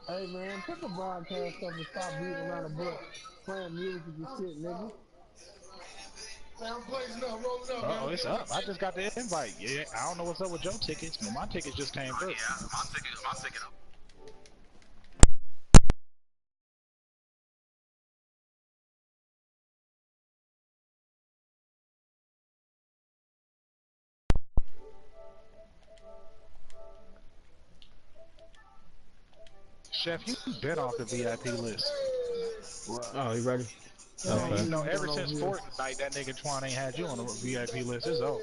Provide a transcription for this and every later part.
Hey man, put the broadcast up and stop beating around the bush, playing music and shit, nigga. Man, I'm blazing up, rolling up, Oh, man. it's up. I just got the invite. Yeah, I don't know what's up with your tickets, but my tickets just came through. Yeah, my ticket. Chef, you've been off the VIP list. What? Oh, you ready? Man, What Okay. you know, you ever doing since over here? Fortnite, that nigga Twan ain't had you on the VIP list. It's over.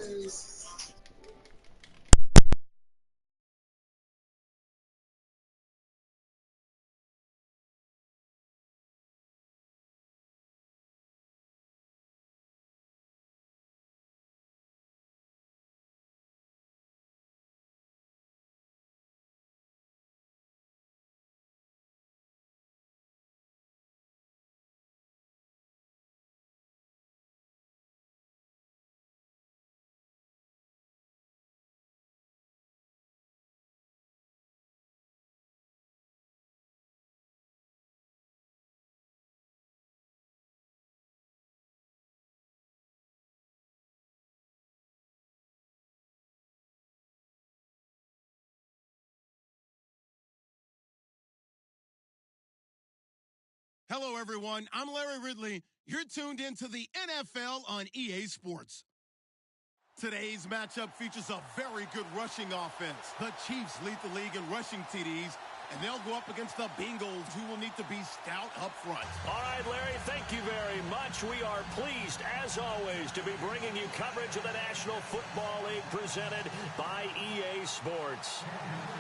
Hello, everyone. I'm Larry Ridley. You're tuned into the NFL on EA Sports. Today's matchup features a very good rushing offense. The Chiefs lead the league in rushing TDs, and they'll go up against the Bengals, who will need to be stout up front. All right, Larry, thank you very much. We are pleased, as always, to be bringing you coverage of the National Football League presented by EA Sports.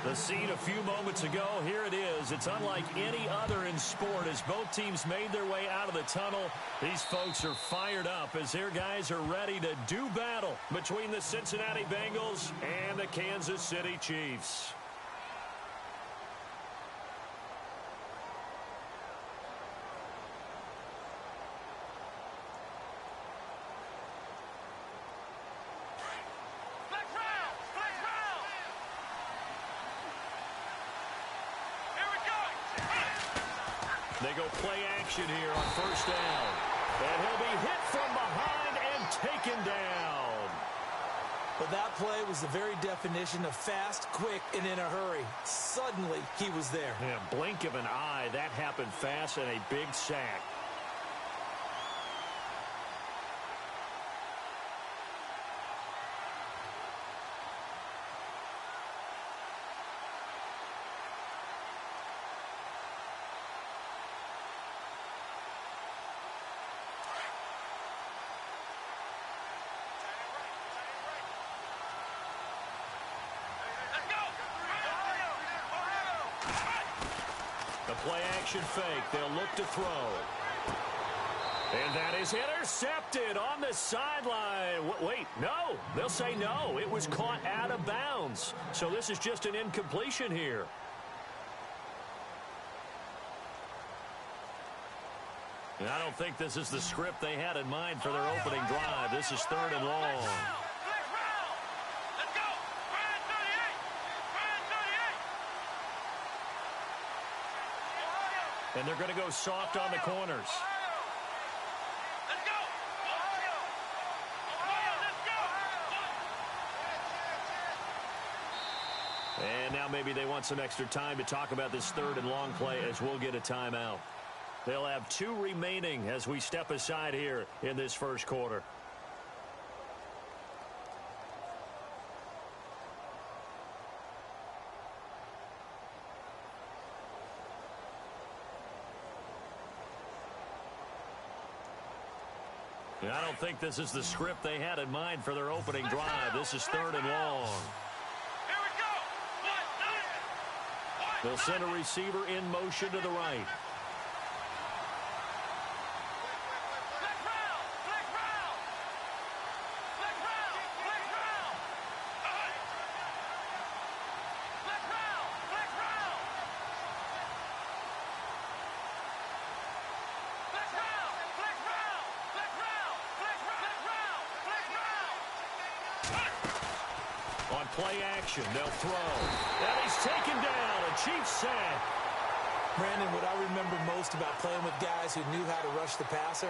The scene a few moments ago, here it is. It's unlike any other in sport as both teams made their way out of the tunnel. These folks are fired up as their guys are ready to do battle between the Cincinnati Bengals and the Kansas City Chiefs. They go play action here on first down. And he'll be hit from behind and taken down. But that play was the very definition of fast, quick, and in a hurry. Suddenly, he was there. Yeah, blink of an eye. That happened fast and a big sack. The play-action fake. They'll look to throw. And that is intercepted on the sideline. Wait, no. They'll say no. It was caught out of bounds. So this is just an incompletion here. And I don't think this is the script they had in mind for their opening drive. This is 3rd and long. And they're going to go soft on the corners. And now maybe they want some extra time to talk about this 3rd and long play as we'll get a timeout. They'll have 2 remaining as we step aside here in this first quarter. I don't think this is the script they had in mind for their opening drive. This is 3rd and long. They'll send a receiver in motion to the right. On play action, they'll throw. And he's taken down. A Chiefs sack. Brandon, what I remember most about playing with guys who knew how to rush the passer,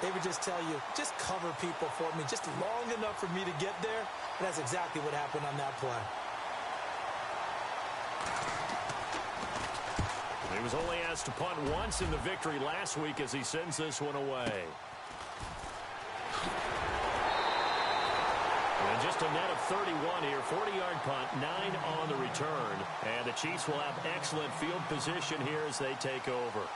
they would just tell you, just cover people for me, just long enough for me to get there. And that's exactly what happened on that play. He was only asked to punt once in the victory last week as he sends this one away. And just a net of 31 here, 40-yard punt, 9 on the return. And the Chiefs will have excellent field position here as they take over.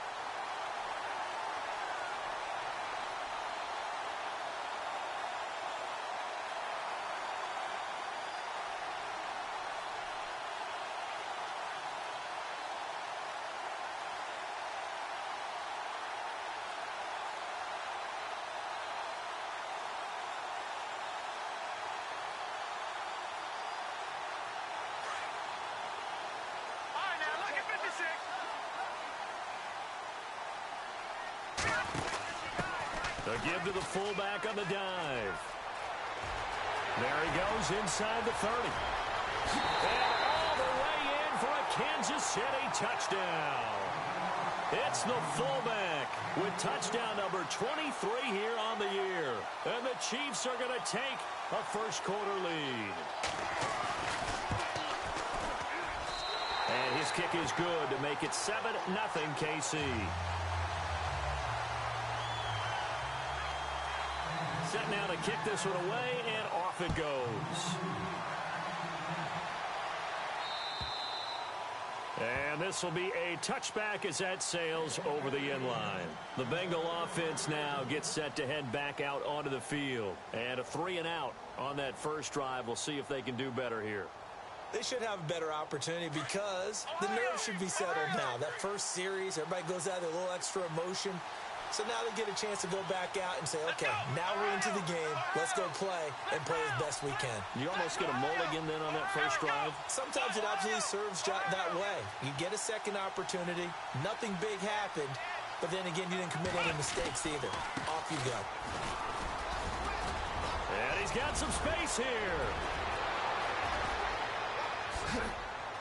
The give to the fullback on the dive. There he goes inside the 30. And all the way in for a Kansas City touchdown. It's the fullback with touchdown number 23 here on the year. And the Chiefs are going to take a first-quarter lead. And his kick is good to make it 7-0 KC. Set now to kick this one away, and off it goes. And this will be a touchback as that sails over the end line. The Bengal offense now gets set to head back out onto the field. And a 3-and-out on that first drive. We'll see if they can do better here. They should have a better opportunity because the nerves should be settled now. That first series, everybody goes out with a little extra emotion. So now they get a chance to go back out and say, okay, now we're into the game. Let's go play and play as best we can. You almost get a mulligan then on that first drive? Sometimes it absolutely serves that way. You get a second opportunity. Nothing big happened. But then again, you didn't commit any mistakes either. Off you go. And he's got some space here.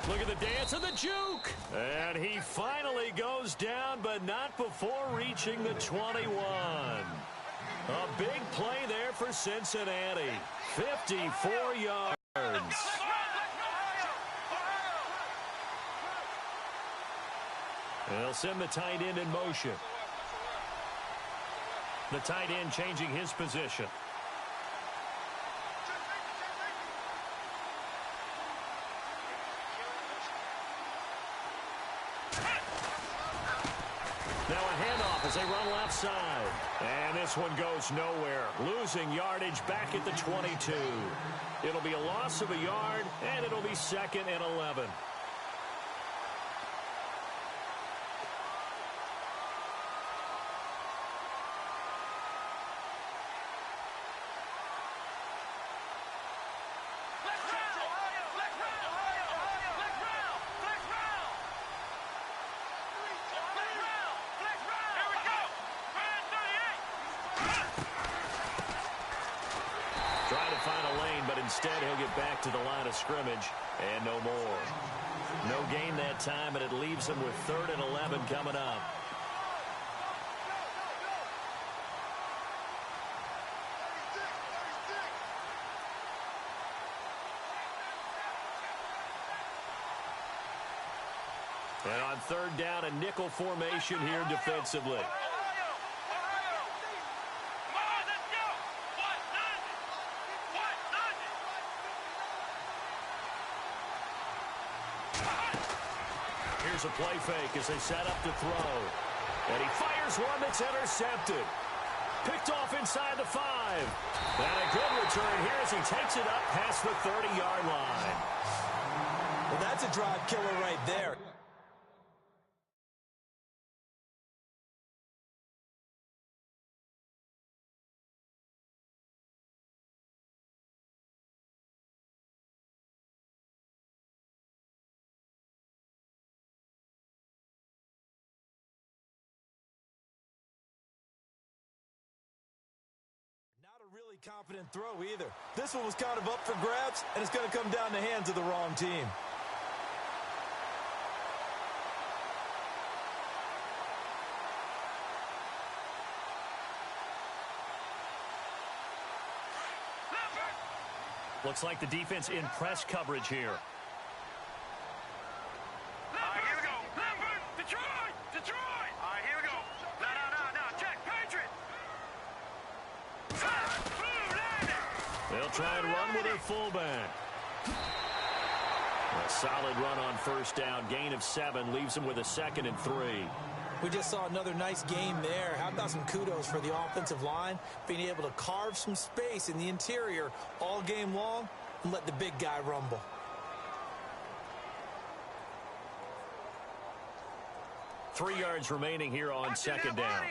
Look at the dance and the juke. And he finally goes down, but not before reaching the 21. A big play there for Cincinnati. 54 yards. They'll send the tight end in motion. The tight end changing his position. Now a handoff as they run left side. And this one goes nowhere. Losing yardage back at the 22. It'll be a loss of a yard, and it'll be 2nd and 11. Trying to find a lane, but instead he'll get back to the line of scrimmage and no more. No gain that time, and it leaves him with 3rd and 11 coming up. And on 3rd down, a nickel formation here defensively. Here's a play fake as they set up to throw. And he fires one that's intercepted. Picked off inside the 5. And a good return here as he takes it up past the 30-yard line. Well, that's a drive killer right there. Really confident throw either. This one was kind of up for grabs, and it's going to come down the hands of the wrong team. Looks like the defense in press coverage here. Here we go. Detroit! Detroit! All right, here we go. No. Check. Patriot! They'll try and run with their fullback. A solid run on first down. Gain of 7 leaves them with a 2nd and 3. We just saw another nice game there. How about some kudos for the offensive line, being able to carve some space in the interior all game long and let the big guy rumble. Three yards remaining here on second down.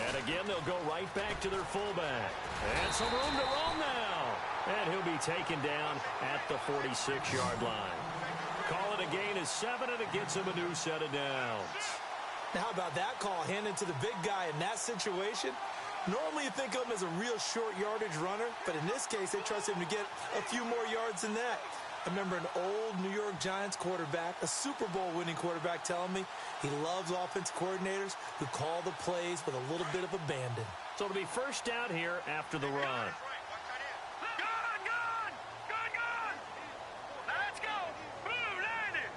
And again, they'll go right back to their fullback. And some room to roam now. And he'll be taken down at the 46-yard line. Call it a gain of 7, and it gets him a new set of downs. Now, how about that call handed to the big guy in that situation? Normally you think of him as a real short yardage runner, but in this case, they trust him to get a few more yards than that. I remember an old New York Giants quarterback, a Super Bowl winning quarterback, telling me he loves offensive coordinators who call the plays with a little bit of abandon. So it'll be first down here after the run. Gone! Let's go! Boom, landed!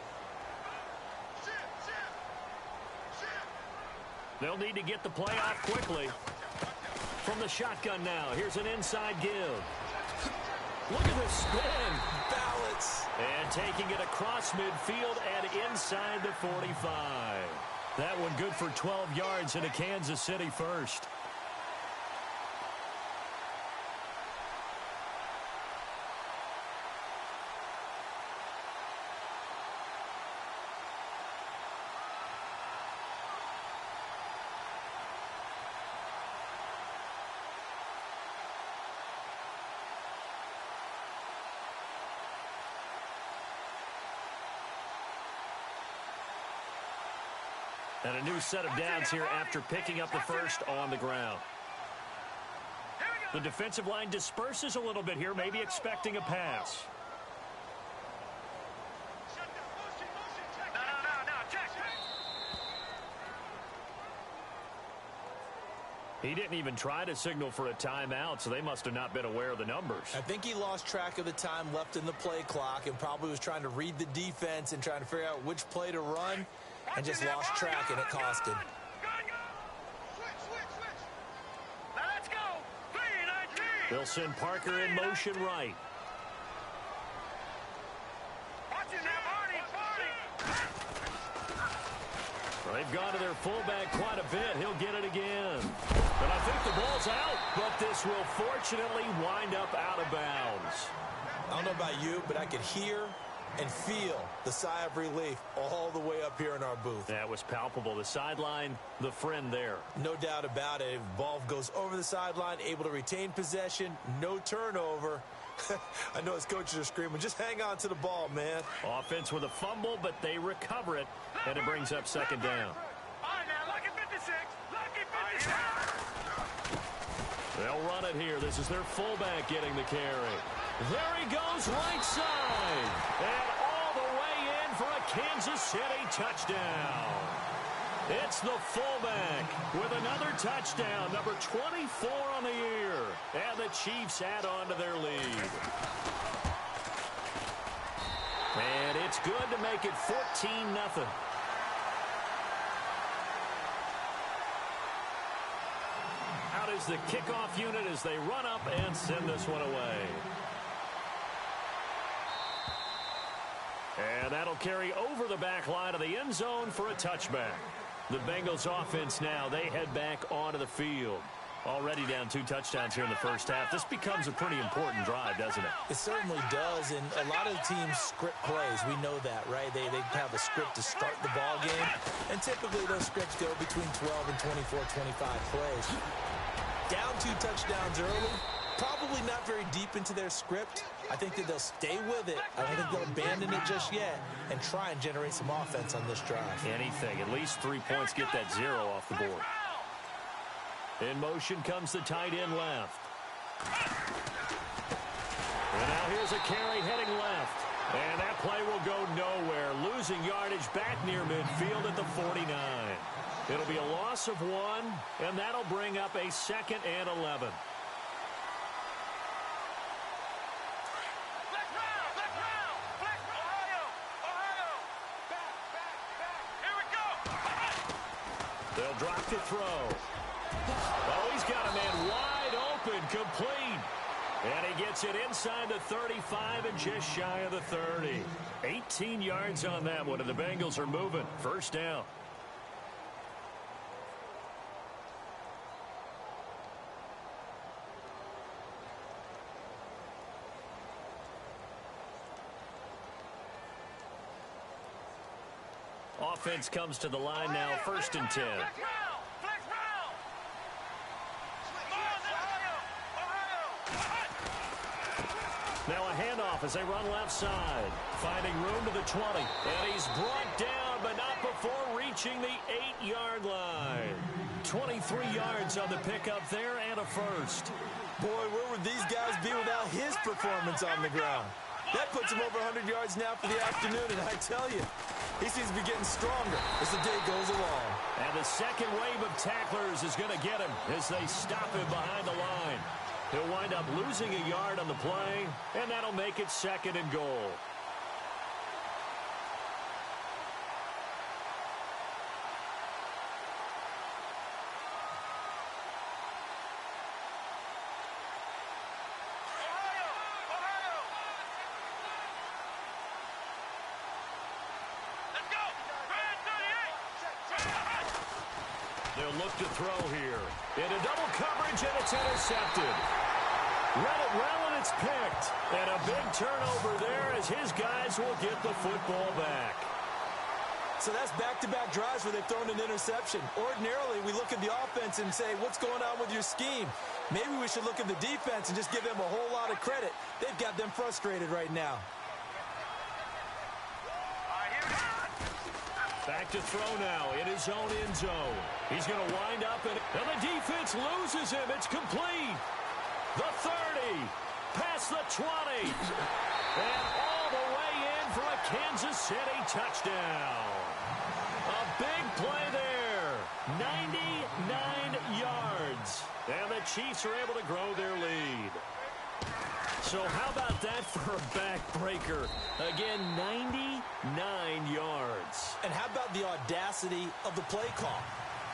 They'll need to get the play off quickly. From the shotgun now, here's an inside give. Look at this spin. Balance. And taking it across midfield and inside the 45. That one good for 12 yards and a Kansas City first. And a new set of downs here after picking up the first on the ground. The defensive line disperses a little bit here, maybe expecting a pass. Check. He didn't even try to signal for a timeout, so they must have not been aware of the numbers. I think he lost track of the time left in the play clock and probably was trying to read the defense and trying to figure out which play to run and just lost track, and it cost him. Switch. Let's go. 3-19. They'll send Parker in motion right. Watching that, Barney. Well, they've gone to their fullback quite a bit. He'll get it again. And I think the ball's out, but this will fortunately wind up out of bounds. I don't know about you, but I could hear and feel the sigh of relief all the way up here in our booth. That was palpable. The sideline, the friend there. No doubt about it. If the ball goes over the sideline, able to retain possession, no turnover. I know his coaches are screaming, just hang on to the ball, man. Offense with a fumble, but they recover it, and it brings up second down. All right, now, lucky 56. Lucky 56. They'll run it here. This is their fullback getting the carry. There he goes, right side. And all the way in for a Kansas City touchdown. It's the fullback with another touchdown, number 24 on the year. And the Chiefs add on to their lead. And it's good to make it 14-0. Out is the kickoff unit as they run up and send this one away. And that'll carry over the back line of the end zone for a touchback. The Bengals offense now, they head back onto the field. Already down 2 touchdowns here in the first half. This becomes a pretty important drive, doesn't it? It certainly does, and a lot of teams script plays. We know that, right? They have a script to start the ball game, and typically those scripts go between 12 and 24, 25 plays. Down 2 touchdowns early, probably not very deep into their script. I think that they'll stay with it. I don't think they'll abandon it just yet and try and generate some offense on this drive. Anything, at least 3 points, get that 0 off the board. In motion comes the tight end left. And now here's a carry heading left. And that play will go nowhere. Losing yardage back near midfield at the 49. It'll be a loss of 1, and that'll bring up a 2nd and 11. They'll drop to throw. Oh, he's got a man wide open, complete. And he gets it inside the 35 and just shy of the 30. 18 yards on that one, and the Bengals are moving. First down. Offense comes to the line now, 1st and 10. Now a handoff as they run left side. Finding room to the 20. And he's brought down, but not before reaching the 8-yard line. 23 yards on the pickup there and a first. Boy, where would these guys be without his performance on the ground? That puts him over 100 yards now for the afternoon, and I tell you, he seems to be getting stronger as the day goes along. And the second wave of tacklers is going to get him as they stop him behind the line. He'll wind up losing a yard on the play, and that'll make it 2nd and goal. They'll look to throw here. Into double coverage, and it's intercepted. Read it well, and it's picked. And a big turnover there as his guys will get the football back. So that's back-to-back drives where they've thrown an interception. Ordinarily, we look at the offense and say, what's going on with your scheme? Maybe we should look at the defense and just give them a whole lot of credit. They've got them frustrated right now. Back to throw now in his own end zone. He's going to wind up, and the defense loses him. It's complete. The 30, past the 20, and all the way in for a Kansas City touchdown. A big play there. 99 yards. And the Chiefs are able to grow their lead. So how about that for a backbreaker? Again, 99 yards. And how about the audacity of the play call?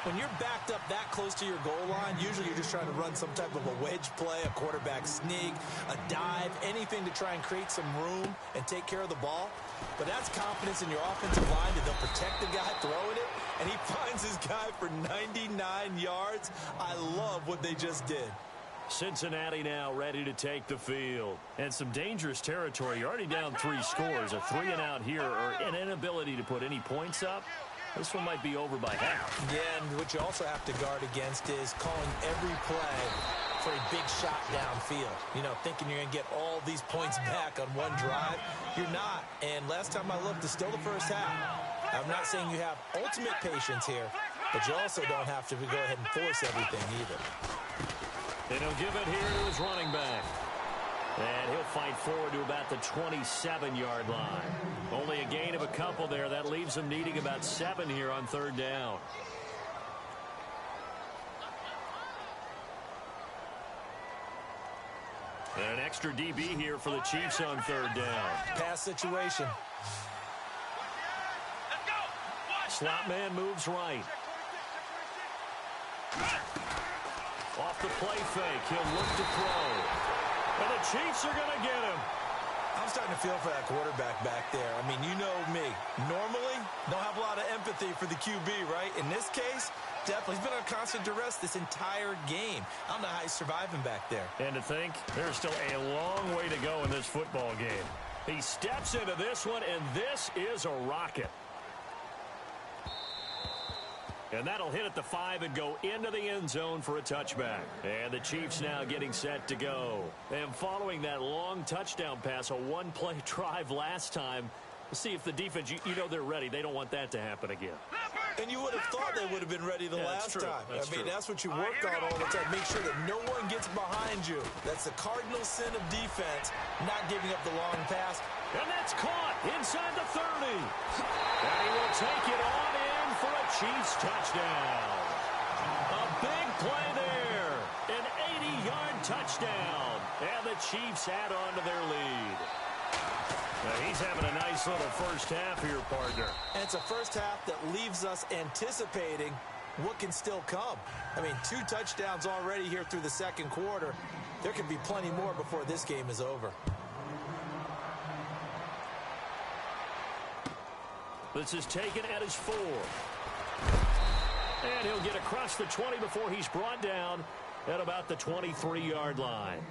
When you're backed up that close to your goal line, usually you're just trying to run some type of a wedge play, a quarterback sneak, a dive, anything to try and create some room and take care of the ball. But that's confidence in your offensive line that they'll protect the guy throwing it, and he finds his guy for 99 yards. I love what they just did. Cincinnati now ready to take the field. And some dangerous territory. You're already down 3 scores. A 3-and-out here, or an inability to put any points up. This one might be over by half. Yeah, and what you also have to guard against is calling every play for a big shot downfield. You know, thinking you're going to get all these points back on one drive. You're not. And last time I looked, it's still the first half. I'm not saying you have ultimate patience here, but you also don't have to go ahead and force everything either. And he'll give it here to his running back. And he'll fight forward to about the 27-yard line. Only a gain of a couple there. That leaves him needing about 7 here on 3rd down. And an extra DB here for the Chiefs on 3rd down. Pass situation. Slot man moves right. Off the play fake. He'll look to throw. And the Chiefs are going to get him. I'm starting to feel for that quarterback back there. I mean, you know me. Normally, don't have a lot of empathy for the QB, right? In this case, definitely. He's been on constant duress this entire game. I don't know how he's surviving back there. And to think, there's still a long way to go in this football game. He steps into this one, and this is a rocket. And that'll hit at the 5 and go into the end zone for a touchback. And the Chiefs now getting set to go. And following that long touchdown pass, a one-play drive last time, we'll see if the defense, you know they're ready. They don't want that to happen again. And you would have thought they would have been ready the last time. That's what you work on all the time. Make sure that no one gets behind you. That's the cardinal sin of defense, not giving up the long pass. And that's caught inside the 30. And he will take it on in for a Chiefs touchdown. A big play there. An 80-yard touchdown. And the Chiefs add on to their lead. Now he's having a nice little first half here, partner. And it's a first half that leaves us anticipating what can still come. 2 touchdowns already here through the second quarter. There could be plenty more before this game is over. This is taken at his 4. And he'll get across the 20 before he's brought down at about the 23-yard line.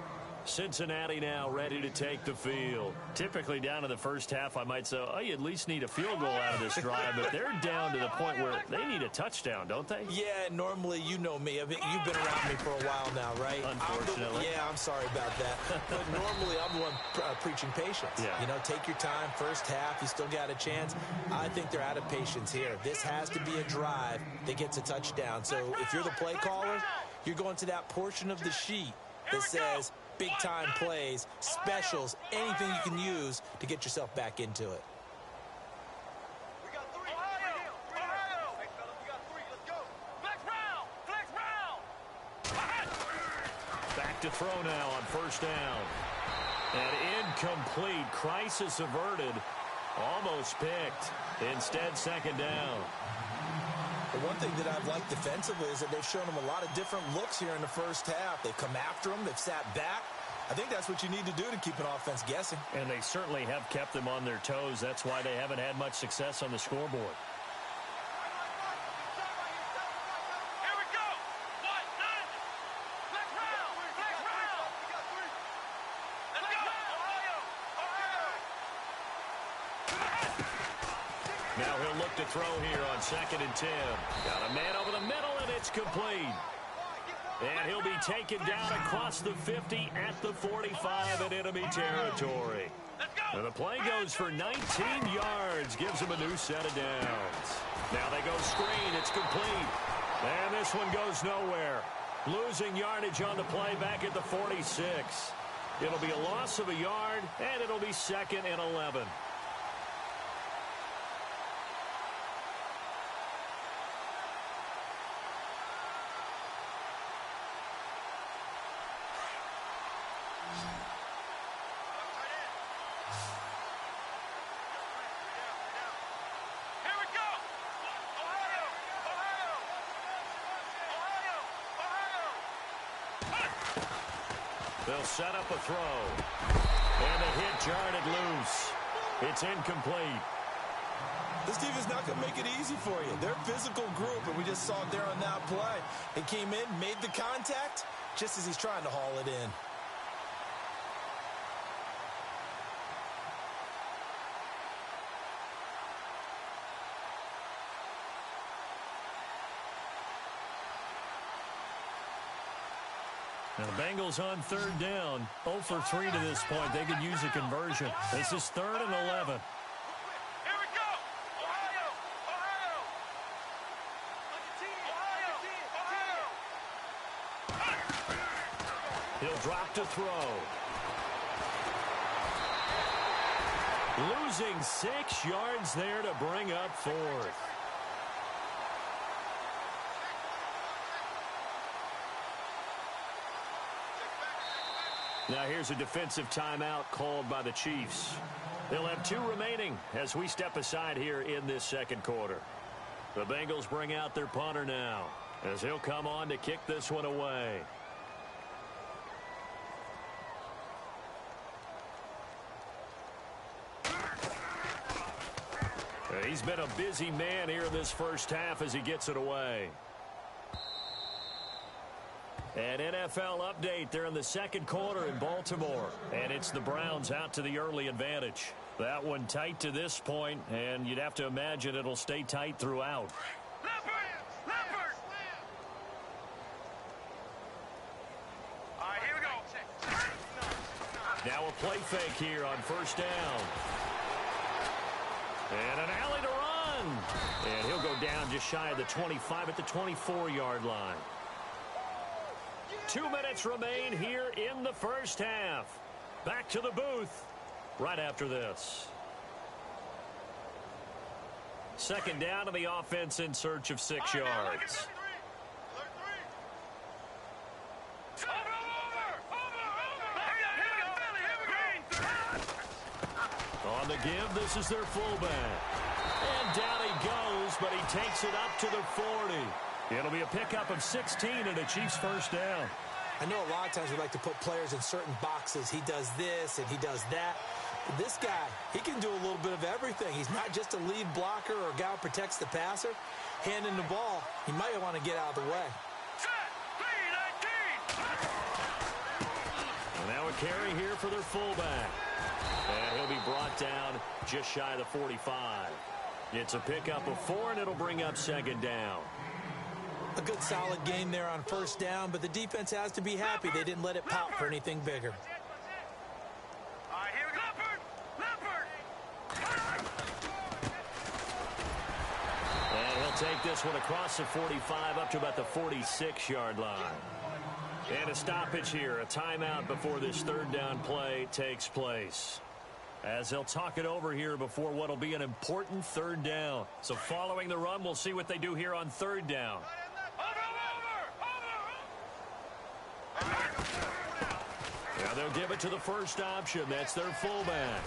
Cincinnati now ready to take the field. Typically down in the first half, I might say, oh, you at least need a field goal out of this drive, but they're down to the point where they need a touchdown, don't they? Yeah, normally, you know me. You've been around me for a while now, right? Unfortunately. I'm sorry about that. But normally, I'm the one preaching patience. Yeah. Take your time. First half, you still got a chance. I think they're out of patience here. This has to be a drive that gets a touchdown. So if you're the play caller, you're going to that portion of the sheet that says big-time plays, specials, anything you can use to get yourself back into it. We got 3. Ohio. Hey, fellas, we got 3. Let's go. Flex round. Back to throw now on first down. And incomplete. Crisis averted. Almost picked. Instead, second down. The one thing that I've liked defensively is that they've shown them a lot of different looks here in the first half. They've come after them. They've sat back. I think that's what you need to do to keep an offense guessing. And they certainly have kept them on their toes. That's why they haven't had much success on the scoreboard. Here we go. 1, 9. Flex round. We got 3. Let's go. Ohio. Now he'll look to throw here on 2nd and 10. Got a man over the middle, and it's complete. And he'll be taken down across the 50 at the 45 in enemy territory. And the play goes for 19 yards, gives him a new set of downs. Now they go screen, it's complete. And this one goes nowhere. Losing yardage on the play back at the 46. It'll be a loss of a yard, and it'll be 2nd and 11. They'll set up a throw. And a hit jarred loose. It's incomplete. This team is not going to make it easy for you. They're a physical group, and we just saw it there on that play. It came in, made the contact, just as he's trying to haul it in. Now the Bengals on 3rd down. 0 for 3 to this point. They could use a conversion. This is 3rd and 11. Here we go. Ohio. He'll drop to throw. Losing 6 yards there to bring up 4th. Now here's a defensive timeout called by the Chiefs. They'll have 2 remaining as we step aside here in this second quarter. The Bengals bring out their punter now as he'll come on to kick this one away. He's been a busy man here in this first half as he gets it away. An NFL update there in the second quarter in Baltimore. And it's the Browns out to the early advantage. That one tight to this point, and you'd have to imagine it'll stay tight throughout. Leopard! All right, here we go. Now a play fake here on first down. And an alley to run. And he'll go down just shy of the 25 at the 24-yard line. 2 minutes remain here in the first half. Back to the booth right after this. Second down, and the offense in search of 6 yards. On the give, this is their fullback. And down he goes, but he takes it up to the 40. It'll be a pickup of 16 and a Chiefs first down. I know a lot of times we like to put players in certain boxes. He does this and he does that. But this guy, he can do a little bit of everything. He's not just a lead blocker or a guy who protects the passer. Handing the ball, he might want to get out of the way. And now a carry here for their fullback. And he'll be brought down just shy of the 45. It's a pickup of 4, and it'll bring up second down. A good solid game there on first down, but the defense has to be happy they didn't let it pop for anything bigger. All right, here we go. Leopard! And he'll take this one across the 45 up to about the 46-yard line. And a stoppage here, a timeout before this third down play takes place. As they'll talk it over here before what will be an important third down. So following the run, we'll see what they do here on third down. Now they'll give it to the first option. That's their fullback.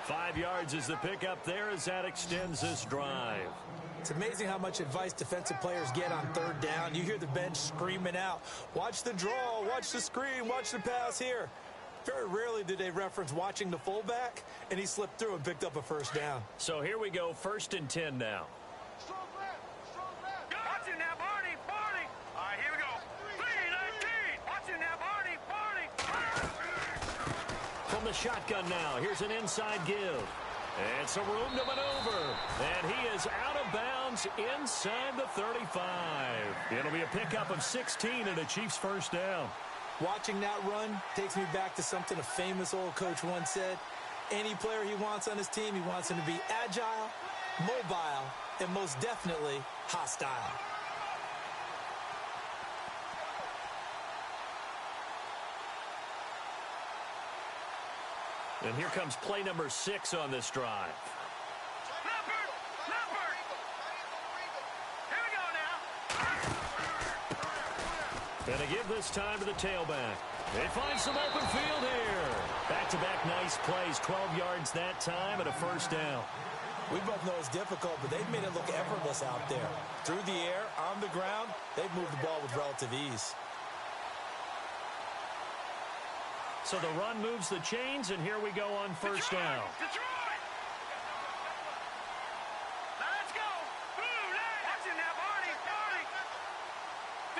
5 yards is the pickup there as that extends this drive. It's amazing how much advice defensive players get on third down. You hear the bench screaming out, watch the draw, watch the screen, watch the pass here. Very rarely do they reference watching the fullback, and he slipped through and picked up a first down. So here we go, 1st and 10 now. Watch it now, Barney, Barney. All right, here we go. 3-19. Watch it now, Barney, Barney. From the shotgun now, here's an inside give. It's a room to maneuver, and he is out of bounds inside the 35. It'll be a pickup of 16 and a Chiefs first down. Watching that run takes me back to something a famous old coach once said. Any player he wants on his team, he wants him to be agile, mobile, and most definitely hostile. And here comes play number 6 on this drive. Leopard, Leopard. Here we go now. And a give this time to the tailback. They find some open field here. Back-to-back nice plays, 12 yards that time and a first down. We both know it's difficult, but they've made it look effortless out there. Through the air, on the ground, they've moved the ball with relative ease. So the run moves the chains, and here we go on first down. Detroit! Let's go! Blue line! Watch it now, Barney, Barney!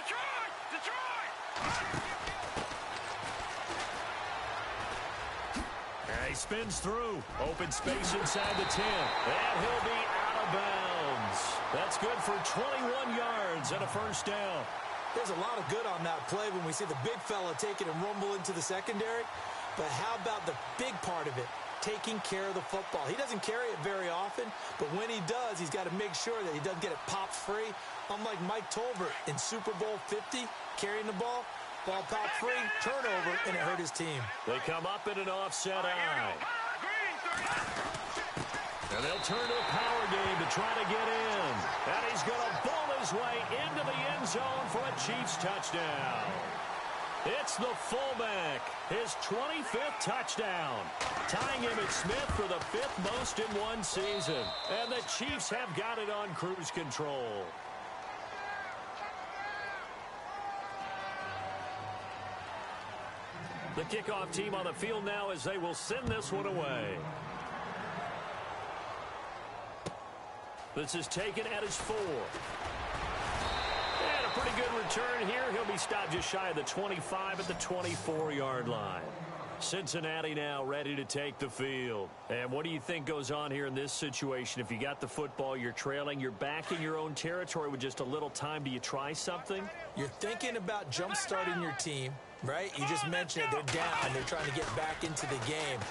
Detroit! Detroit! And he spins through. Open space inside the 10. And he'll be out of bounds. That's good for 21 yards and a first down. There's a lot of good on that play when we see the big fella take it and rumble into the secondary. But how about the big part of it, taking care of the football? He doesn't carry it very often, but when he does, he's got to make sure that he doesn't get it popped free. Unlike Mike Tolbert in Super Bowl 50, carrying the ball popped free, turnover, and it hurt his team. They come up in an offset eye. And they'll turn to a power game to try to get in. And he's going to bull his way into the end zone for a Chiefs touchdown. It's the fullback, his 25th touchdown, tying Emmitt Smith for the 5th most in one season. And the Chiefs have got it on cruise control. The kickoff team on the field now as they will send this one away. This is taken at his 4. And a pretty good return here. He'll be stopped just shy of the 25 at the 24-yard line. Cincinnati now ready to take the field. And what do you think goes on here in this situation? If you got the football, you're trailing, you're back in your own territory with just a little time. Do you try something? You're thinking about jump-starting your team, right? You just mentioned it. They're down. They're trying to get back into the game.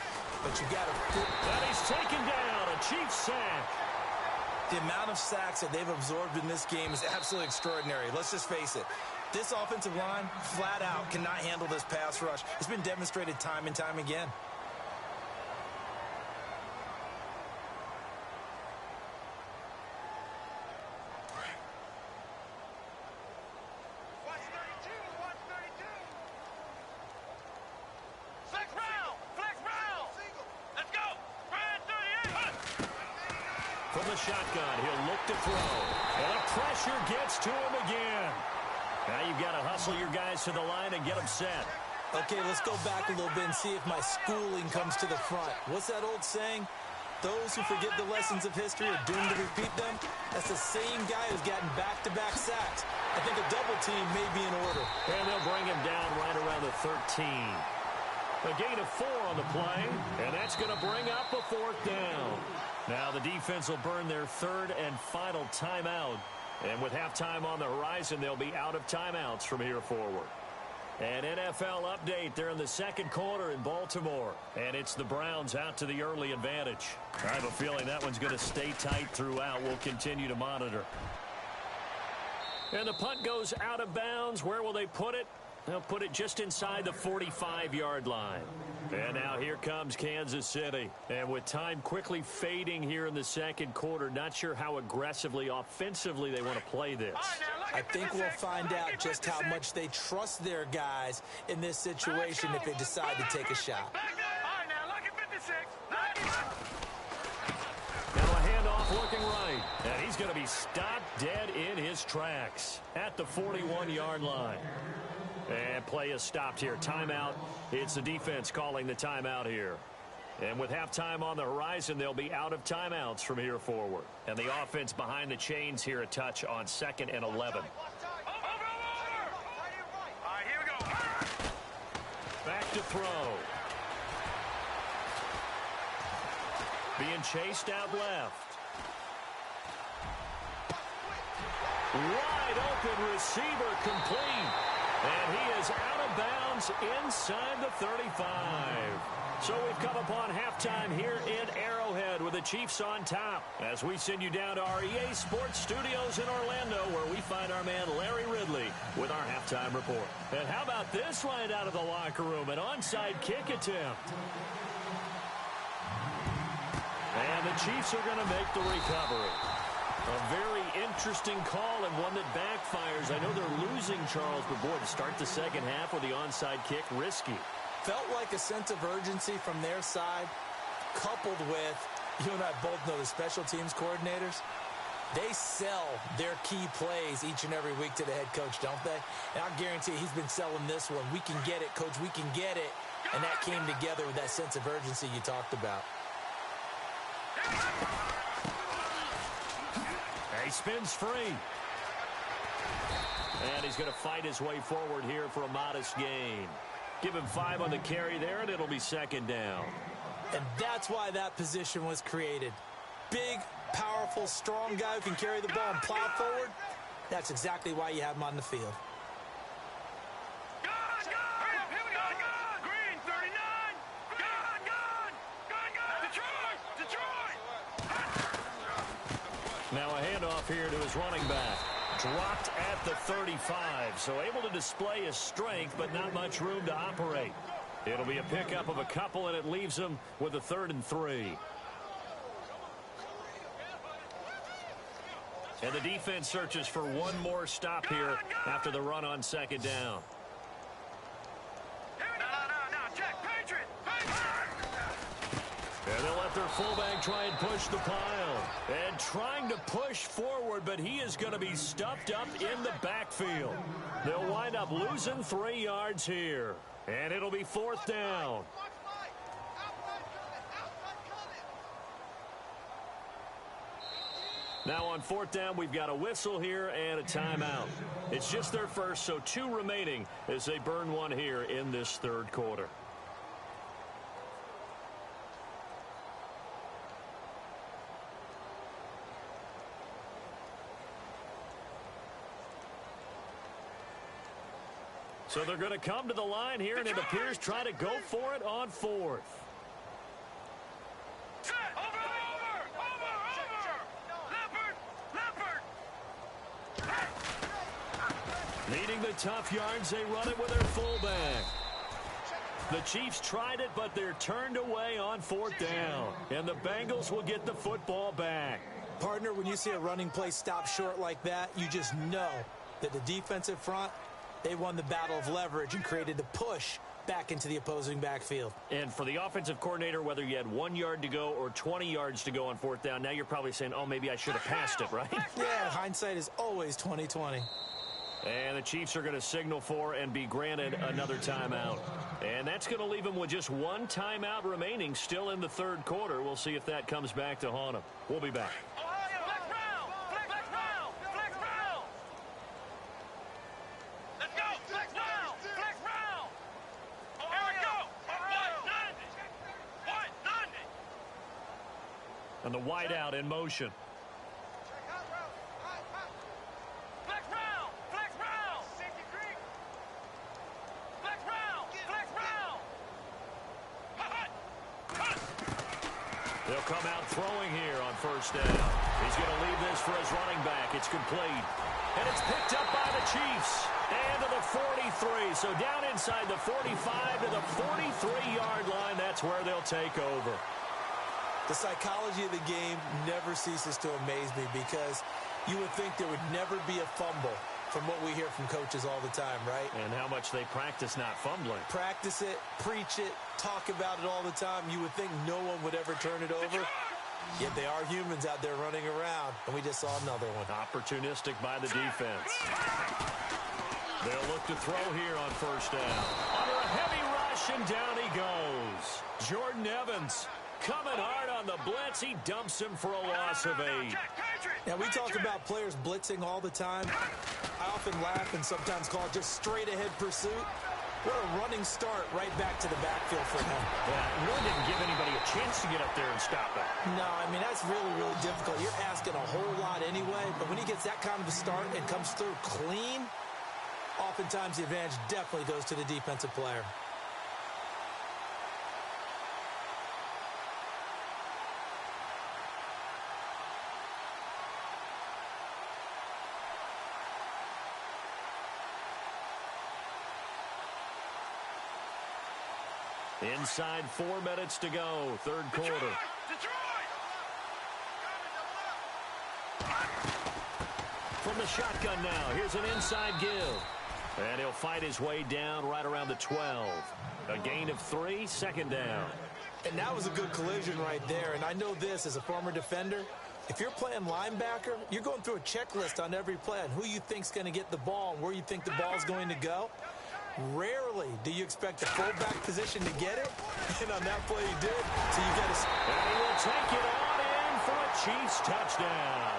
But you got to... And he's taken down. A Chiefs sack. The amount of sacks that they've absorbed in this game is absolutely extraordinary. Let's just face it. This offensive line, flat out, cannot handle this pass rush. It's been demonstrated time and time again. From the shotgun, he'll look to throw. And the pressure gets to him again. Now you've got to hustle your guys to the line and get them set. Okay, let's go back a little bit and see if my schooling comes to the front. What's that old saying? Those who forget the lessons of history are doomed to repeat them. That's the same guy who's gotten back-to-back sacks. I think a double team may be in order. And they'll bring him down right around the 13. A gain of 4 on the play, and that's going to bring up a 4th down. Now the defense will burn their 3rd and final timeout. And with halftime on the horizon, they'll be out of timeouts from here forward. An NFL update. They're in the 2nd quarter in Baltimore. And it's the Browns out to the early advantage. I have a feeling that one's going to stay tight throughout. We'll continue to monitor. And the punt goes out of bounds. Where will they put it? They'll put it just inside the 45-yard line. And now here comes Kansas City. And with time quickly fading here in the 2nd quarter, not sure how aggressively, offensively they want to play this. I think we'll find out just how much they trust their guys in this situation if they decide to take a shot. Now a handoff looking right. And he's going to be stopped dead in his tracks at the 41-yard line. And play is stopped here. Timeout. It's the defense calling the timeout here. And with halftime on the horizon, they'll be out of timeouts from here forward. And the offense behind the chains here a touch on 2nd and 11. Back to throw. Being chased out left. Wide open receiver complete. And he is out of bounds inside the 35. So we've come upon halftime here in Arrowhead with the Chiefs on top as we send you down to our EA Sports Studios in Orlando where we find our man Larry Ridley with our halftime report. And how about this line out of the locker room? An onside kick attempt. And the Chiefs are going to make the recovery. A very interesting call and one that backfires. I know they're losing, Charles, but boy, to start the 2nd half with the onside kick, risky. Felt like a sense of urgency from their side, coupled with, you and I both know the special teams coordinators. They sell their key plays each and every week to the head coach, don't they? And I guarantee you he's been selling this one. We can get it, coach, we can get it. And that came together with that sense of urgency you talked about. He spins free. And he's going to fight his way forward here for a modest gain. Give him 5 on the carry there, and it'll be 2nd down. And that's why that position was created. Big, powerful, strong guy who can carry the ball and plow forward. That's exactly why you have him on the field. Now a handoff here to his running back. Dropped at the 35, so able to display his strength, but not much room to operate. It'll be a pickup of a couple, and it leaves him with a 3rd and 3. And the defense searches for one more stop here after the run on 2nd down. And they'll let their fullback try and push the pile. And trying to push forward, but he is going to be stuffed up in the backfield. They'll wind up losing 3 yards here. And it'll be 4th down. Now on 4th down, we've got a whistle here and a timeout. It's just their first, so 2 remaining as they burn one here in this 3rd quarter. So they're going to come to the line here, and it appears try to go for it on 4th. Over! Leopard! Taking the tough yards, they run it with their fullback. The Chiefs tried it, but they're turned away on 4th down. And the Bengals will get the football back. Partner, when you see a running play stop short like that, you just know that the defensive front, they won the battle of leverage and created the push back into the opposing backfield. And for the offensive coordinator, whether you had 1 yard to go or 20 yards to go on 4th down, now you're probably saying, oh, maybe I should have passed it, right? Yeah, hindsight is always 20/20. And the Chiefs are going to signal for and be granted another timeout. And that's going to leave them with just 1 timeout remaining still in the 3rd quarter. We'll see if that comes back to haunt them. We'll be back. And the wideout in motion. They'll come out throwing here on 1st down. He's going to leave this for his running back. It's complete. And it's picked up by the Chiefs. And to the 43. So down inside the 45 to the 43-yard line. That's where they'll take over. The psychology of the game never ceases to amaze me because you would think there would never be a fumble from what we hear from coaches all the time, right? And how much they practice not fumbling. Practice it, preach it, talk about it all the time. You would think no one would ever turn it over. Yet they are humans out there running around, and we just saw another one. Opportunistic by the defense. They'll look to throw here on 1st down. Under a heavy rush, and down he goes. Jordan Evans coming hard on the blitz. He dumps him for a loss of 8. Now, we talk about players blitzing all the time. I often laugh and sometimes call it just straight-ahead pursuit. What a running start right back to the backfield for him. Yeah, it really didn't give anybody a chance to get up there and stop it. No, I mean, that's really, really difficult. You're asking a whole lot anyway, but when he gets that kind of a start and comes through clean, oftentimes the advantage definitely goes to the defensive player. Inside 4 minutes to go, 3rd quarter. From the shotgun now, here's an inside give. And he'll fight his way down right around the 12. A gain of 3, 2nd down. And that was a good collision right there. And I know this as a former defender. If you're playing linebacker, you're going through a checklist on every play on who you think's going to get the ball and where you think the ball's going to go. Rarely do you expect the fullback position to get it, and on that play he did, so you got to... And he will take it on in for a Chiefs touchdown.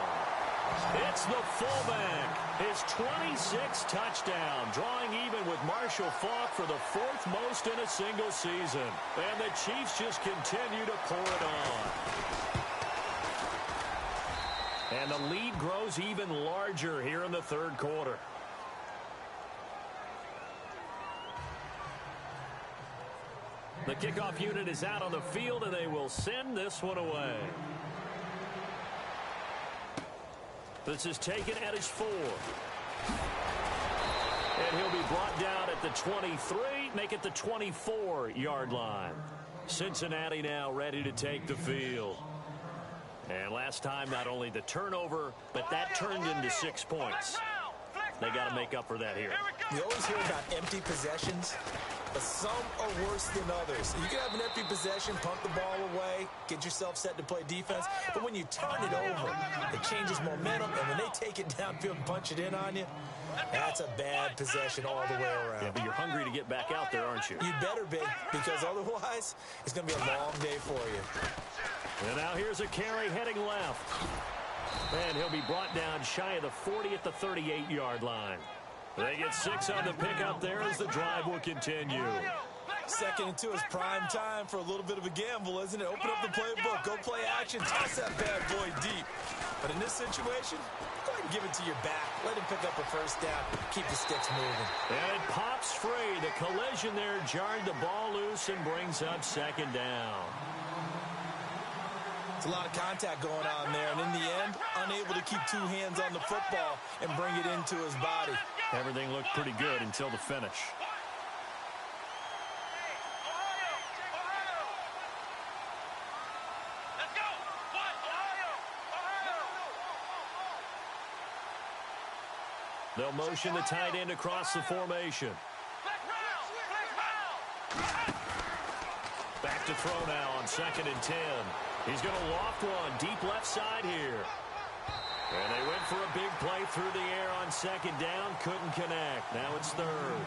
It's the fullback, his 26th touchdown, drawing even with Marshall Faulk for the 4th most in a single season. And the Chiefs just continue to pour it on. And the lead grows even larger here in the 3rd quarter. The kickoff unit is out on the field, and they will send this one away. This is taken at his 4. And he'll be brought down at the 23, make it the 24-yard line. Cincinnati now ready to take the field. And last time, not only the turnover, but that turned into 6 points. They got to make up for that here. You always hear about empty possessions, but some are worse than others. You can have an empty possession, pump the ball away, get yourself set to play defense, but when you turn it over, it changes momentum, and when they take it downfield and punch it in on you, that's a bad possession all the way around. Yeah, but you're hungry to get back out there, aren't you? You better be, because otherwise, it's going to be a long day for you. And now here's a carry heading left. And he'll be brought down shy of the 40 at the 38-yard line. They get 6 on the pickup there as the drive will continue. 2nd and 2 is prime time for a little bit of a gamble, isn't it? Open up the playbook, go play action, toss that bad boy deep. But in this situation, go ahead and give it to your back. Let him pick up a 1st down, keep the sticks moving. And it pops free. The collision there jarred the ball loose and brings up 2nd down. It's a lot of contact going on there, and in the end, unable to keep two hands on the football and bring it into his body. Everything looked pretty good until the finish. They'll motion the tight end across the formation. Back to throw now on 2nd and 10. He's going to loft one deep left side here. And they went for a big play through the air on 2nd down. Couldn't connect. Now it's 3rd.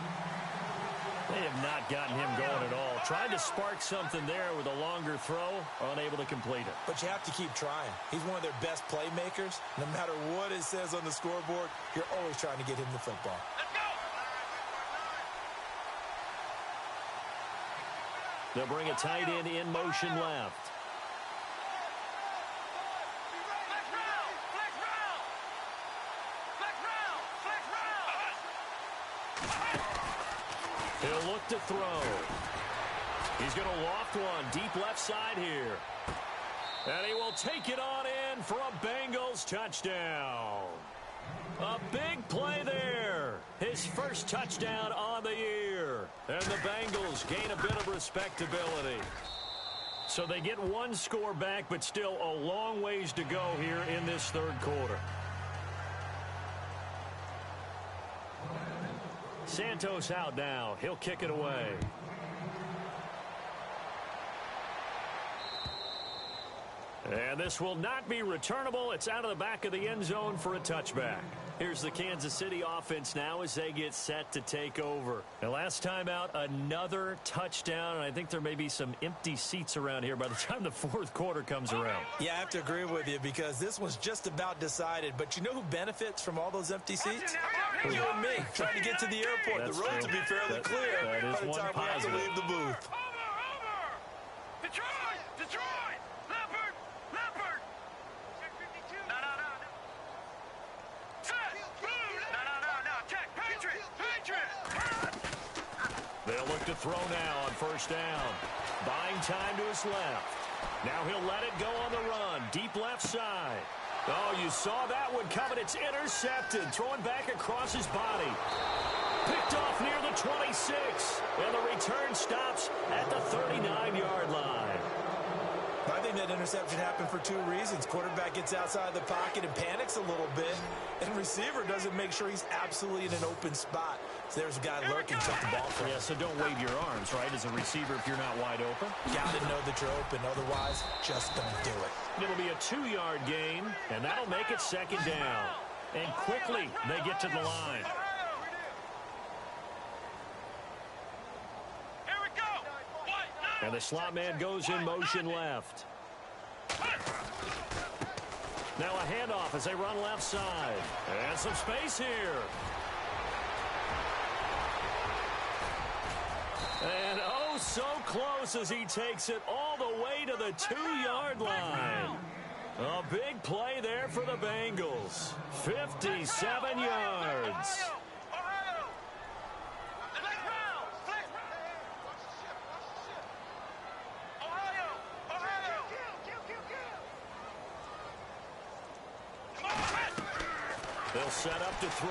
They have not gotten him going at all. Tried to spark something there with a longer throw. Unable to complete it. But you have to keep trying. He's one of their best playmakers. No matter what it says on the scoreboard, you're always trying to get him the football. They'll bring a tight end in motion left. He'll look to throw. He's going to loft one deep left side here. And he will take it on in for a Bengals touchdown. A big play there. His first touchdown on the year. And the Bengals gain a bit of respectability. So they get one score back, but still a long ways to go here in this 3rd quarter. Santos out now. He'll kick it away. And this will not be returnable. It's out of the back of the end zone for a touchback. Here's the Kansas City offense now as they get set to take over. And last time out, another touchdown. And I think there may be some empty seats around here by the time the 4th quarter comes around. Yeah, I have to agree with you because this was just about decided. But you know who benefits from all those empty seats? You and me, trying to get to the airport. That's the roads true. will be fairly clear that is by the one time we have to positive. leave the booth. Detroit! Leopard! No. Set! No. Check! Patriot! They'll look to throw now on 1st down. Buying time to his left. Now he'll let it go on the run. Deep left side. Oh, you saw that one coming. It's intercepted. Throwing back across his body. Picked off near the 26. And the return stops at the 39-yard line. I think that interception happened for 2 reasons. Quarterback gets outside the pocket and panics a little bit. And receiver doesn't make sure he's absolutely in an open spot. So there's a guy lurking, check the ball for him. Yeah, so don't wave your arms, right, as a receiver if you're not wide open. Got to know that you're open. Otherwise, just don't do it. It'll be a 2-yard gain, and that'll make it 2nd down. And quickly, they get to the line. And the slot man goes in motion left. Now a handoff as they run left side. And some space here. And oh, so close as he takes it all the way to the 2-yard line. A big play there for the Bengals. 57 yards. They'll set up to throw.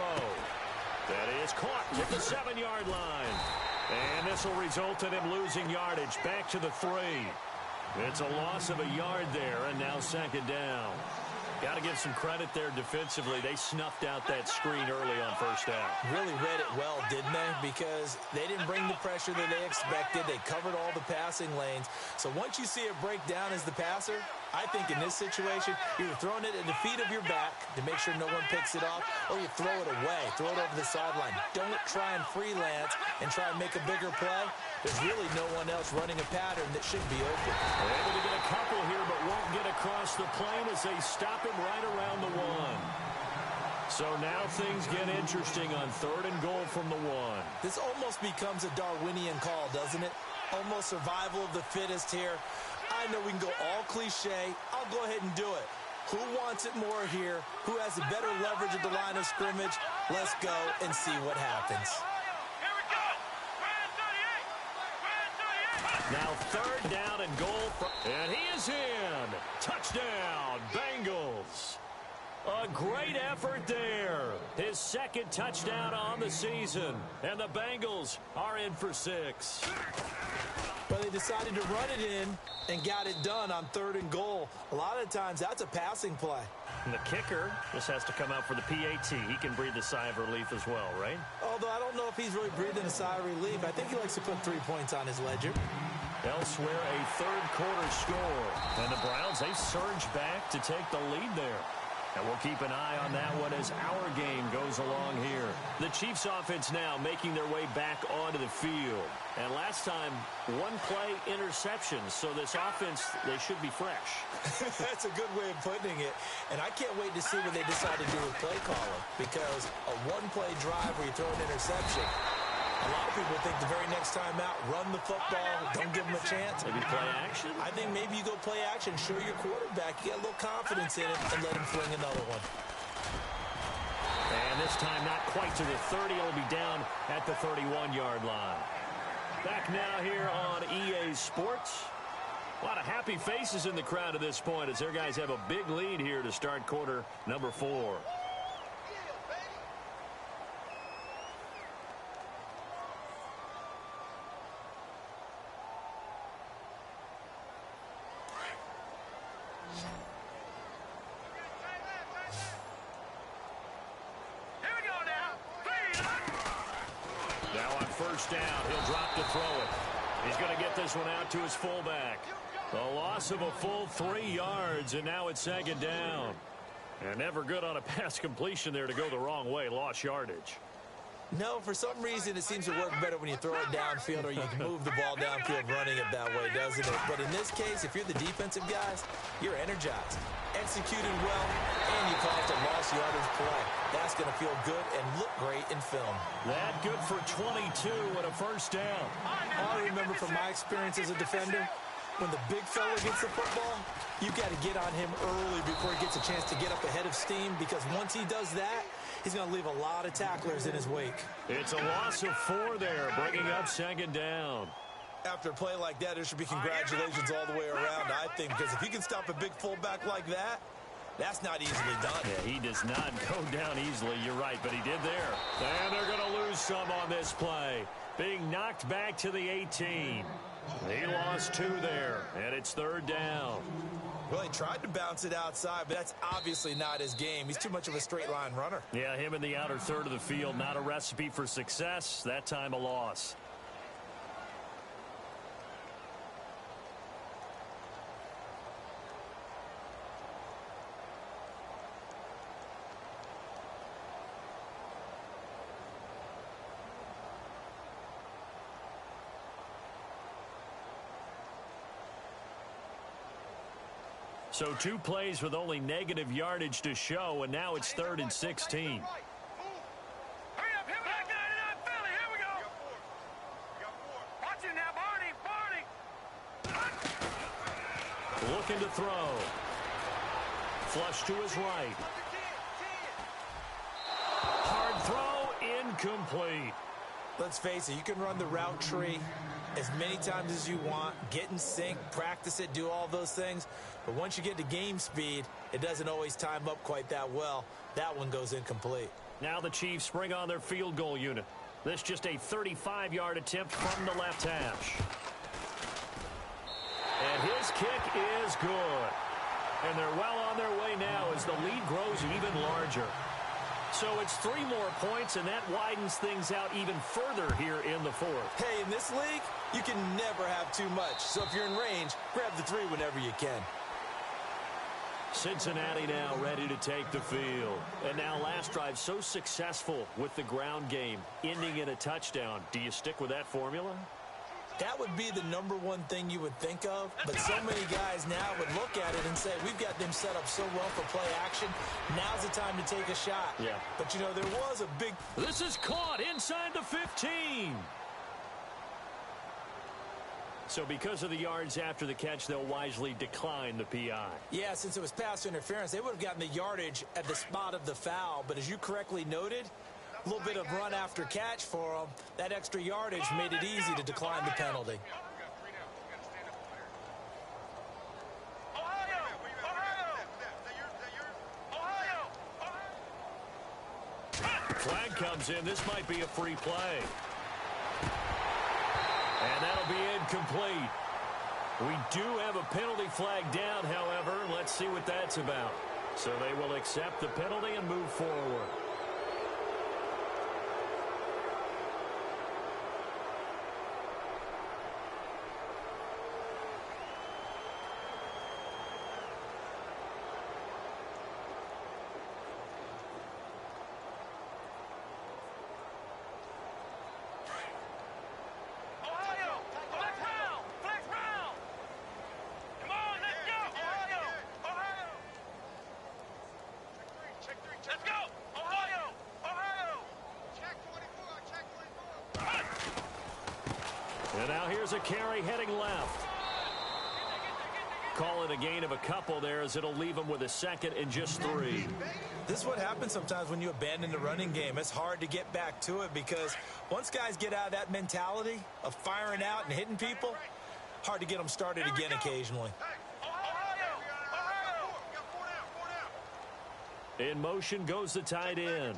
That is caught at the 7-yard line. And this will result in him losing yardage back to the 3. It's a loss of a yard there, and now 2nd down. Got to give some credit there defensively. They snuffed out that screen early on 1st down. Really read it well, didn't they? Because they didn't bring the pressure that they expected. They covered all the passing lanes. So once you see it break down as the passer, I think in this situation, you're throwing it at the feet of your back to make sure no one picks it off, or you throw it away, throw it over the sideline. Don't try and freelance and try and make a bigger play. There's really no one else running a pattern that should be open. They're able to get a couple here, but won't get across the plane as they stop him right around the 1. So now things get interesting on 3rd and goal from the 1. This almost becomes a Darwinian call, doesn't it? Almost survival of the fittest here. I know we can go all cliche. I'll go ahead and do it. Who wants it more here? Who has the better leverage at the line of scrimmage? Let's go and see what happens. Now third down and goal. And he is in. Touchdown, Bengals. A great effort there. His second touchdown on the season. And the Bengals are in for 6. Well, they decided to run it in and got it done on 3rd and goal. A lot of times, that's a passing play. And the kicker just has to come out for the PAT. He can breathe a sigh of relief as well, right? Although I don't know if he's really breathing a sigh of relief. I think he likes to put 3 points on his ledger. Elsewhere, a third quarter score. And the Browns, they surge back to take the lead there. And we'll keep an eye on that one as our game goes along here. The Chiefs offense now making their way back onto the field. And last time, 1-play interception. So this offense, they should be fresh. That's a good way of putting it. And I can't wait to see what they decide to do with play calling. Because a 1-play drive where you throw an interception, a lot of people think the very next time out, run the football, don't give them a chance. Maybe play action? I think maybe you go play action, show your quarterback, you get a little confidence in it, and let him fling another one. And this time not quite to the 30. It'll be down at the 31-yard line. Back now here on EA Sports. A lot of happy faces in the crowd at this point as their guys have a big lead here to start quarter number 4. First down. He'll drop to throw it. He's going to get this one out to his fullback. A loss of a full 3 yards, and now it's 2nd down. And never good on a pass completion there to go the wrong way. Lost yardage. No, for some reason it seems to work better when you throw it downfield or you can move the ball downfield running it that way, doesn't it? But in this case, if you're the defensive guys, you're energized, executed well, and you caused a lost yardage play. That's going to feel good and look great in film. That good for 22 and a first down. All I remember from my experience as a defender, when the big fella gets the football, you got to get on him early before he gets a chance to get up ahead of steam, because once he does that, he's going to leave a lot of tacklers in his wake. It's a loss of 4 there, bringing up 2nd down. After a play like that, there should be congratulations all the way around, I think, because if you can stop a big fullback like that, that's not easily done. Yeah, he does not go down easily, you're right, but he did there. And they're going to lose some on this play, being knocked back to the 18. He lost 2 there, and it's 3rd down. Well, he tried to bounce it outside, but that's obviously not his game. He's too much of a straight-line runner. Yeah, him in the outer third of the field, not a recipe for success. That time a loss. So 2 plays with only negative yardage to show, and now it's 3rd and 16. Hurry up, back 99 Philly, here we go. Watch it now, Barney. Looking to throw. Flush to his right. Hard throw, incomplete. Let's face it, you can run the route tree as many times as you want, get in sync, practice it, do all those things. But once you get to game speed, it doesn't always time up quite that well. That one goes incomplete. Now the Chiefs bring on their field goal unit. This just a 35-yard attempt from the left hash. And his kick is good. And they're well on their way now as the lead grows even larger. So it's 3 more points, and that widens things out even further here in the 4th. Hey, in this league, you can never have too much. So if you're in range, grab the 3 whenever you can. Cincinnati now ready to take the field. And now last drive so successful with the ground game, ending in a touchdown. Do you stick with that formula? That would be the #1 thing you would think of, but so many guys now would look at it and say, we've got them set up so well for play action, now's the time to take a shot. Yeah. But, you know, there was a big... This is caught inside the 15. So because of the yards after the catch, they'll wisely decline the PI. Yeah, since it was pass interference, they would have gotten the yardage at the spot of the foul, but as you correctly noted, a little bit of run after catch for them. That extra yardage made it easy to decline the penalty. Flag comes in. This might be a free play. And that'll be incomplete. We do have a penalty flag down, however. Let's see what that's about. So they will accept the penalty and move forward. And now here's a carry heading left. Call it a gain of a couple there, as it'll leave them with a second and just 3. This is what happens sometimes when you abandon the running game. It's hard to get back to it because once guys get out of that mentality of firing out and hitting people, hard to get them started again occasionally. In motion goes the tight end.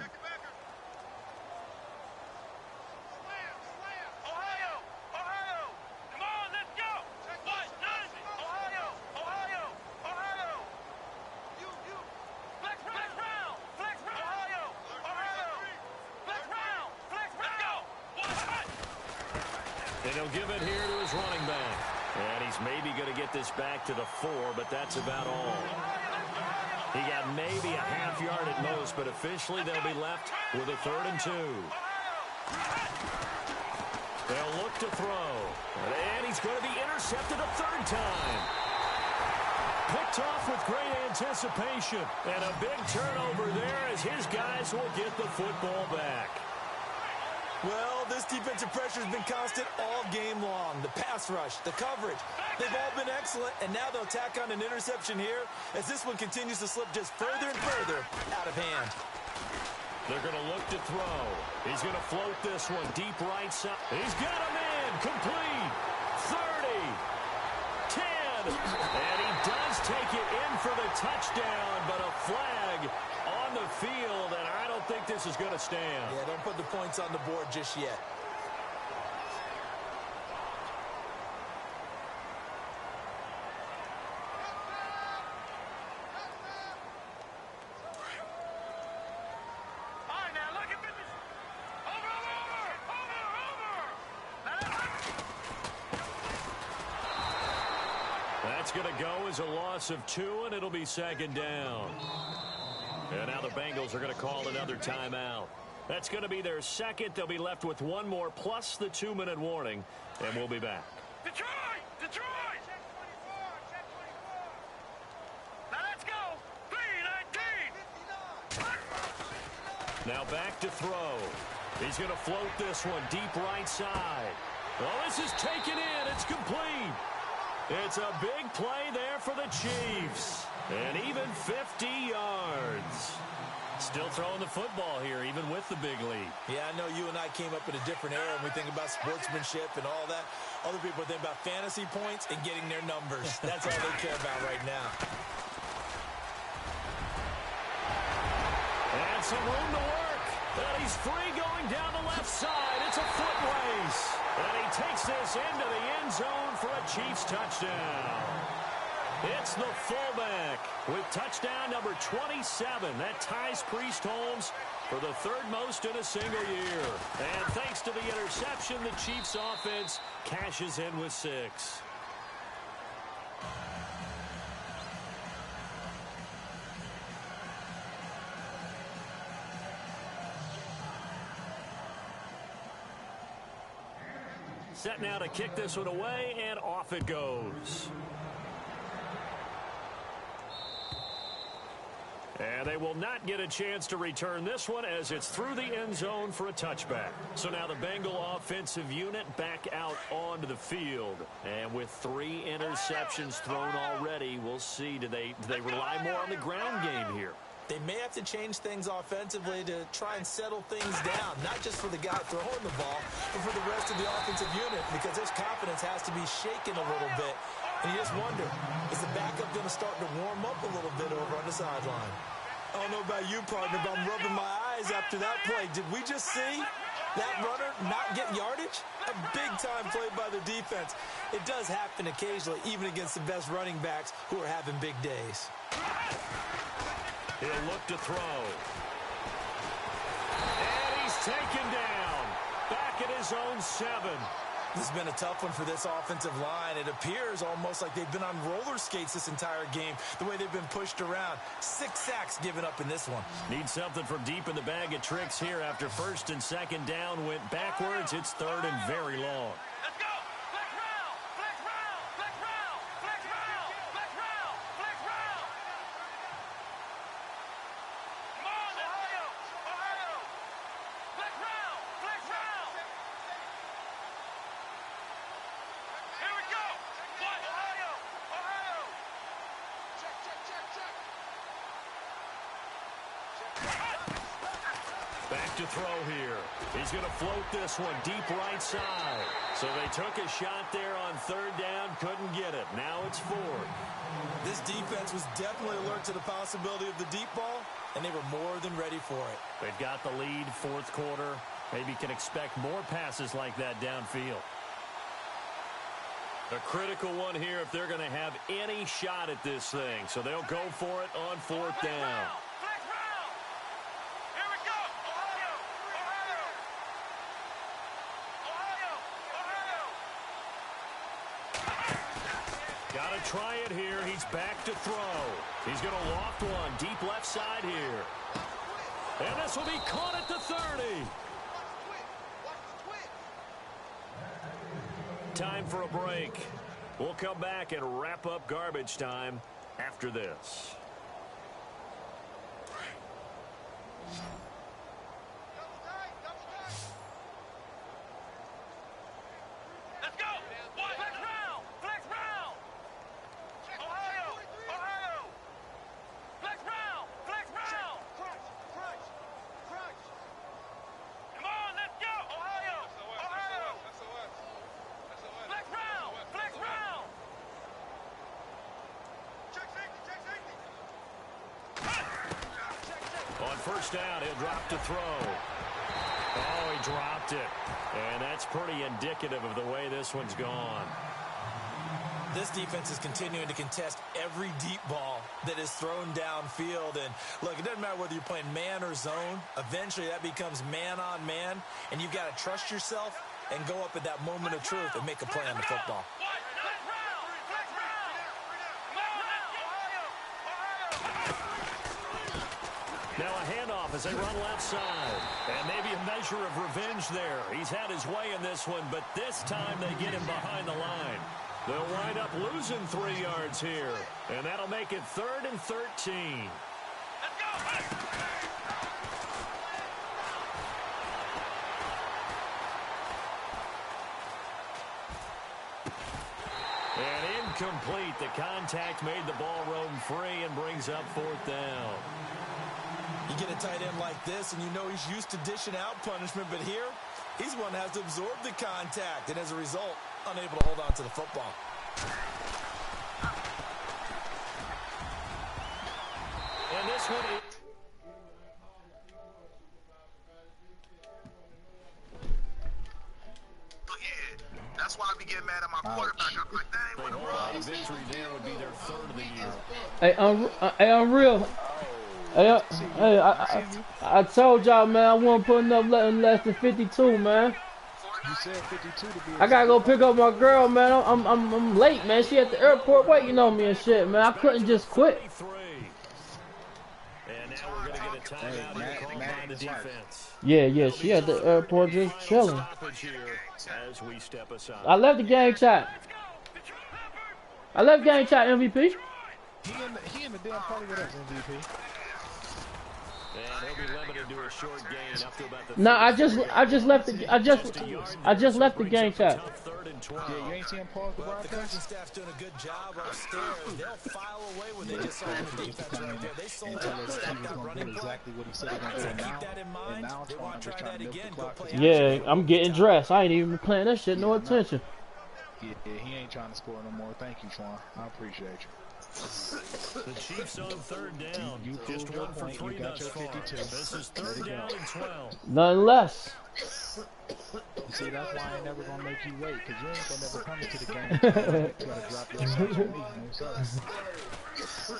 And he'll give it here to his running back. And he's maybe going to get this back to the 4, but that's about all. He got maybe a half yard at most, but officially they'll be left with a 3rd and 2. They'll look to throw. And he's going to be intercepted a 3rd time. Picked off with great anticipation. And a big turnover there as his guys will get the football back. Well, this defensive pressure has been constant all game long. The pass rush, the coverage, they've all been excellent, and now they'll tack on an interception here as this one continues to slip just further and further out of hand. They're going to look to throw. He's going to float this one deep right side. He's got him in. Complete. 30. 10. And he does take it in for the touchdown, but a flag on the field, and I don't think this is going to stand. Yeah, don't put the points on the board just yet. That's going to go as a loss of 2, and it'll be 2nd down. And now the Bengals are going to call another timeout. That's going to be their 2nd. They'll be left with 1 more plus the 2-minute warning, and we'll be back. Detroit! Detroit! Check 24. Now let's go. 3-19. Now back to throw. He's going to float this one deep right side. Well, this is taken in. It's complete. It's a big play there for the Chiefs. And even 50 yards. Still throwing the football here, even with the big lead. Yeah, I know you and I came up in a different era, and we think about sportsmanship and all that. Other people think about fantasy points and getting their numbers. That's all they care about right now. And some room to work. And he's free going down the left side. It's a foot race. And he takes this into the end zone for a Chiefs touchdown. It's the fullback with touchdown number 27. That ties Priest Holmes for the 3rd most in a single year. And thanks to the interception, the Chiefs offense cashes in with 6. Set now to kick this one away, and off it goes. And they will not get a chance to return this one as it's through the end zone for a touchback. So now the Bengal offensive unit back out onto the field. And with 3 interceptions thrown already, we'll see, do they rely more on the ground game here? They may have to change things offensively to try and settle things down, not just for the guy throwing the ball, but for the rest of the offensive unit, because his confidence has to be shaken a little bit. And you just wonder, is the backup going to start to warm up a little bit over on the sideline? I don't know about you, partner, but I'm rubbing my eyes after that play. Did we just see that runner not get yardage? A big-time play by the defense. It does happen occasionally, even against the best running backs who are having big days. He'll look to throw. And he's taken down. Back at his own 7. This has been a tough one for this offensive line. It appears almost like they've been on roller skates this entire game, the way they've been pushed around. 6 sacks given up in this one. Need something from deep in the bag of tricks here after first and second down went backwards. It's third and very long. Let's go! Flex round! Flex round! Flex round! Flex round! Flex round! Flex round! Come on, Ohio! Ohio! Flex round! Flex round! Here we go! What? Ohio! Ohio! Check, check, check, check! Back to throw here. He's going to float this one deep right side. So they took a shot there on third down, couldn't get it. Now it's fourth. This defense was definitely alert to the possibility of the deep ball, and they were more than ready for it. They've got the lead, fourth quarter. Maybe can expect more passes like that downfield. A critical one here if they're going to have any shot at this thing. So they'll go for it on fourth down. Flex round! Here we go! Ohio! Ohio! Ohio! Ohio! Got to try it here. He's back to throw. He's going to loft one deep left side here. And this will be caught at the 30. Time for a break. We'll come back and wrap up garbage time after this. Let's go! What? Flex round! Flex round! Ohio! Ohio! Flex round! Flex round! Crunch! Crunch! Crunch! Come on, let's go! Ohio! Ohio! Flex round! Flex round! Check safety! Check safety! On first down, he'll drop to throw. Oh, he dropped it. And that's pretty indicative of the way this one's gone. This defense is continuing to contest every deep ball that is thrown downfield. And look, it doesn't matter whether you're playing man or zone. Eventually, that becomes man on man. And you've got to trust yourself and go up at that moment of truth and make a play on the football. What? Flex round! Flex round! Come on, Ohio! Ohio! Now a handoff as they run left side. And maybe a measure of revenge there. He's had his way in this one, but this time they get him behind the line. They'll wind up losing 3 yards here. And that'll make it 3rd and 13. Let's go! And incomplete. The contact made the ball roam free and brings up 4th down. You get a tight end like this, and you know he's used to dishing out punishment, but here, he's one that has to absorb the contact, and as a result, unable to hold on to the football. And this one is... That's why I be getting mad at my quarterback. I'm like, that ain't what I'm wrong. victory there would be their 3rd of the year. Hey, Unreal. Hey, I told y'all, man, I wasn't putting up less than 52, man. You said 52 to be. I gotta go pick up my girl, man. I'm late, man. She at the airport waiting on me and shit, man. I couldn't just quit. And now we're gonna get a timeout here called by the defense. Yeah, she at the airport just chilling. As we step aside. I left the gang chat. MVP. He in the damn party with us, MVP. And he'll be limited to a short gain up to about the No, I just left the left the gang chat. Yeah, you ain't seen him pause the Well, the coaching broadcast? staff's doing a good job upstairs. They'll file away when they just saw the defense right there. They sold out that running play. Exactly what he said he was So going to do keep now. that in mind. They want to try that again. Go play Yeah, I'm getting dressed. I ain't even paying that shit no attention. Yeah, he ain't trying to score no more. Thank you, Sean. I appreciate you. The Chiefs on third down. You Just proved your 1 for point. 3 You got thus your far. 52. This is third down and 12. Nothing less. See, that's why I ain't never gonna make you wait, cause you ain't gonna never come into the game until you gotta drop your socks on me. No sir.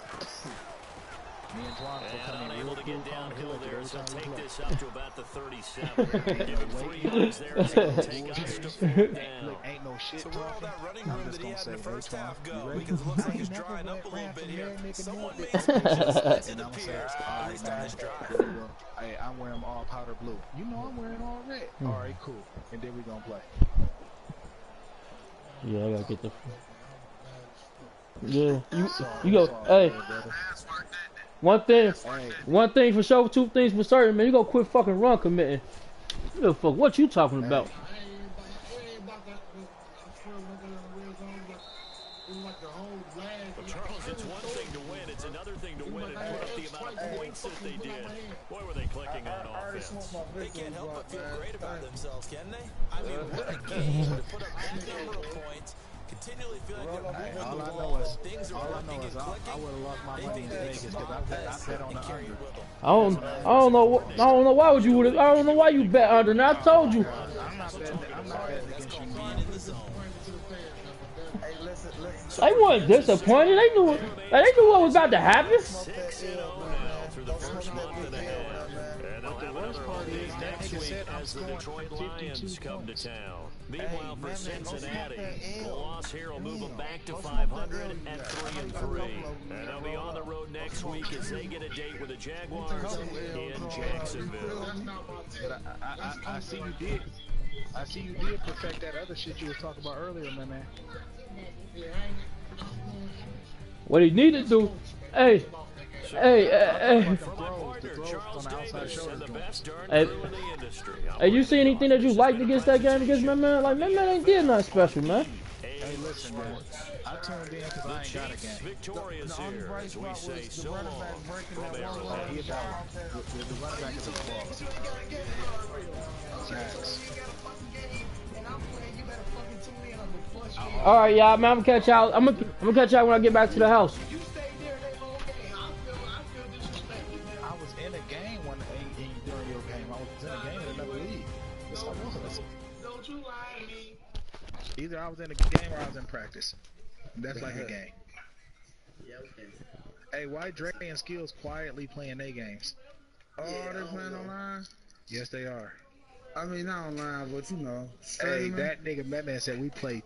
Me and Juan will come in Unable real to cool, get calm, downhill collected there, every so time we take play. this up to about the 37. Give him 3 yards there as he'll take us to 4th down. Look, ain't no shit So where all talking. that running I'm room just that he gonna had in the say, hey, first Twan, half you go? ready? Because it looks I like ain't it's never drying up a little ran bit from here. there, nigga, Someone more made some adjustments, it and I'm saying, appears, all at right, least on man. this drive. Here we go. Hey, I'm wearing all powder blue. You know I'm wearing all red. All right, cool. And then we gonna play. Yeah, I gotta get the. Yeah, you go. Hey, one thing for sure, two things for certain, man. You gonna quit fucking run committing. You know, fuck, what you talking about? Well, Charles, it's one thing to win. It's another thing to win and put up the amount of points that they did. Boy, were they clicking on offense. They can't help but feel great about themselves, can they? I mean, what a game to put up that number of points, continually feeling like they're moving the ball, things are working and clicking. I would have lost my They money think in they Vegas can because mod I this bet on and the carry under. it with them. I don't know why would you would. I don't know why you bet under. Now I told you. I'm not betting against you, Being man. in the zone. They weren't disappointed. They knew what was about to happen. 6-0 now through the first month and a half. And they'll have another home game next week as the Detroit Lions come to town. Meanwhile, for Cincinnati, the loss here will move them back to 500 at 3-3. And they'll be on the road next week as they get a date with the Jaguars in Jacksonville. But I see you did. I see you did perfect that other shit you was talking about earlier, man. What he needed to do, hey, My partner, Charles Davis, and the best darn crew in the industry. Hey, you see anything that you liked against that game against ManMan? Like, ManMan ain't did nothing special, man. Hey, listen, man. I tuned in because I ain't got a game. Victorious here as we say so long from Arrowhead. He a dog. The running back is a ball. Facts. All right, y'all, man. I'm gonna catch y'all. I'm gonna catch y'all when I get back to the house. I was in a game during your game. I was in a game in another league. Yes, I was. Don't you lie to me. Either I was in a game or I was in practice. That's like a game. Yeah, okay. Hey, why Dre and Skills quietly playing their games? Oh, they're playing online? Yes, they are. I mean, not online, but you know. Hey, Streaming. that nigga ManMan said we played